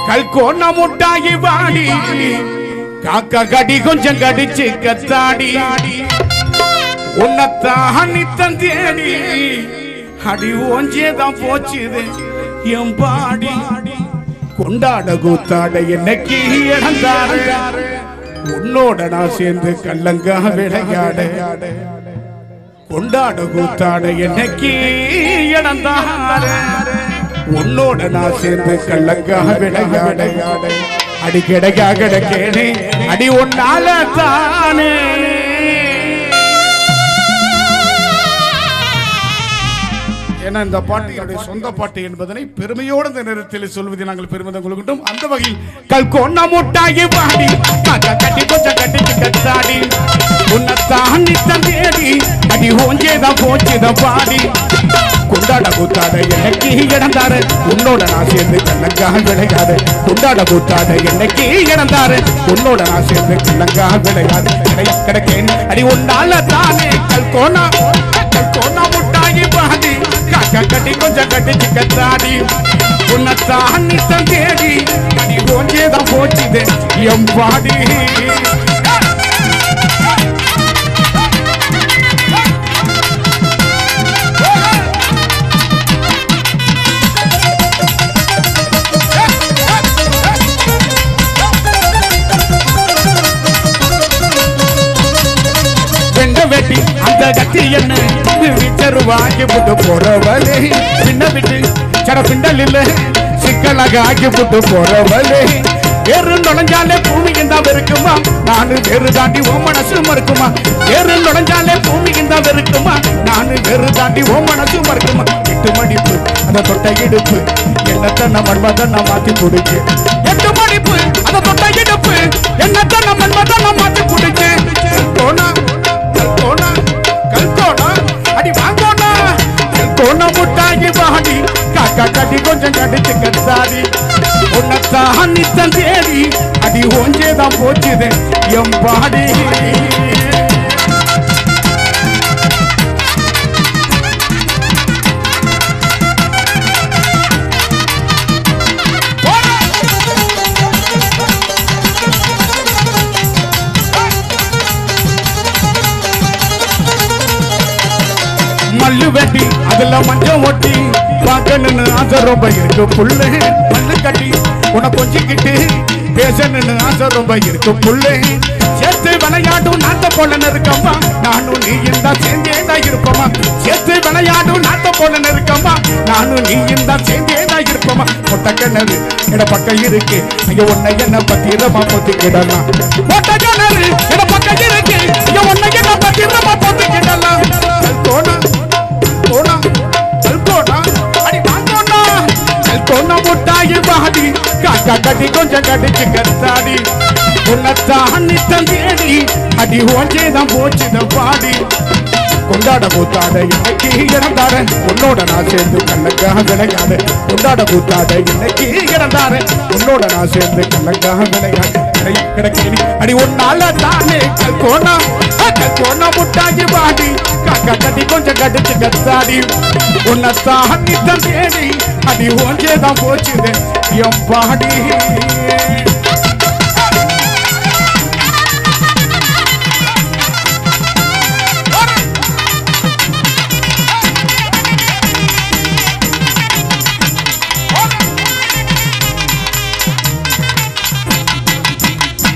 கல்கோன முட்டாகி வாடி காக்கா கடி கொஞ்சம் கடிச்சு கத்தாடி உன்னத்தான் நித்தம் தேடி அடி ஓஞ்சேதான் போச்சுது எம்பாடி கொண்டாட கூத்தாட என்னைக்கு இழந்தாரு உன்னோட நான் சேர்ந்து கல்லங்கா விளையாட கொண்டாட கூத்தாட என்னைக்கு இழந்தாரு உன்னோட நான் சேர்ந்து கல்லங்கா விளையாட அடி கிடைக்கா கிடைக்கேனே அடி ஒன்னால தானே ஏன்னா இந்த பாட்டு என்னுடைய சொந்த பாட்டு என்பதனை பெருமையோடு இந்த நேரத்தில் சொல்வதை நாங்கள் பெருமிதம் கொள்கின்றோம். அந்த வகையில் கல்கோன்னா முட்டாகி வாடி கட்டி கொஞ்சம் கட்டிச்சு கத்தாடி உன்னத்தான் நித்தம் தேடி அடி ஓஞ்சேதான் போச்சுதான் பாடி கொண்டாட கூத்தாட என்னைக்கு இழந்தாரு உன்னோட நான் சேர்ந்து கண்ணங்காக விளையாது கொண்டாட கூத்தாட என்னைக்கு இழந்தாரு உன்னோட நான் சேர்ந்து கண்ணங்காக விளையாது கிடைக்கேன் அடி உன்னால தானே கல்கோனா முட்டாகி பாடி காக்கா கட்டி கொஞ்சம் கட்டிச்சு கத்தாடி உன்னத்தான் நித்தம் தேடி அடி ஓஞ்சேதான் போச்சுது எம்பாடி வெட்டி அந்த கத்தி என்ன விச்சருவாக்கி புட்டு போறவளே பின்ன விட்டு சட பிண்டல் இல்ல சிக்கலாக ஆக்கி புட்டு போறவளே வேறு நுழைஞ்சாலே பூமி இந்த இருக்குமா நானு வேறு தாண்டி ஓ மனசு மறுக்குமா வேறு நுழைஞ்சாலே பூமி இந்த இருக்குமா நானு வேறு தாண்டி ஓ மனசு மறுக்குமா எட்டு மடிப்பு அந்த தொட்டை இடுப்பு என்னத்தன மன்மதன மாத்தி குடிச்சு எட்டு மடிப்பு அந்த தொட்டை இடுப்பு என்னத்தன மன்மதன மாத்தி குடிச்சு போனா முட்டாகி பாடி காக்கா கட்டி கொஞ்சம் கடிச்சு கத்தாடி உன்னத்தான் நித்தம் தேடி அடி ஓஞ்சேதான் போச்சுது எம்பாடி மல்லு வெட்டி அதுல மஞ்சள் ஒட்டி பார்க்கணுன்னு ஆசை ரொம்ப இருக்கு புள்ளு மல்லு கட்டி உன கொஞ்சிக்கிட்டு பேசணுன்னு ஆசை ரொம்ப இருக்கு புள்ளு சேர்த்து விளையாடும் நாட்ட போல நெருக்கம்மா நானும் நீ இந்த சேர்ந்தேதான் இருப்போமா சேர்த்து விளையாடும் நாட்ட போல நெருக்கம்மா நானும் நீ இந்த சேர்ந்தேதான் இருப்போமா மொட்டை கிணறு இட பக்கம் இருக்கு ஐயோ உன்னை என்ன பத்திரமா பொத்திக்கிடலாம் மொட்டை கிணறு இட பக்கம் இருக்கு ஐயோ உன்னை என்ன பத்திரமா பொத்திக்கிடலாம் முட்டாகி பாடி காக்கா கட்டி கொஞ்சம் கடிச்சு கத்தாடி உன்னத்தான் நித்தம் தேடி அடி ஓஞ்சேதான் போச்சுதான் பாடி கொண்டாட கூத்தாட இன்னைக்கு இறந்தாரு உன்னோட நான் சேர்ந்து கண்ணக்காக விளையாடு கொண்டாட கூத்தாட இன்னைக்கு இறந்தாரு உன்னோட நான் சேர்ந்து கண்ணக்காக விளையாடு கிடைக்கி அடி உன்னால தானே கல்கோனா முட்டாகி பாடி காக்கா கட்டி கொஞ்சம் கடிச்சு கத்தாடி உன்னத்தான் நித்தம் தேடி அடி ஓஞ்சேதான் போச்சுது எம்பாடி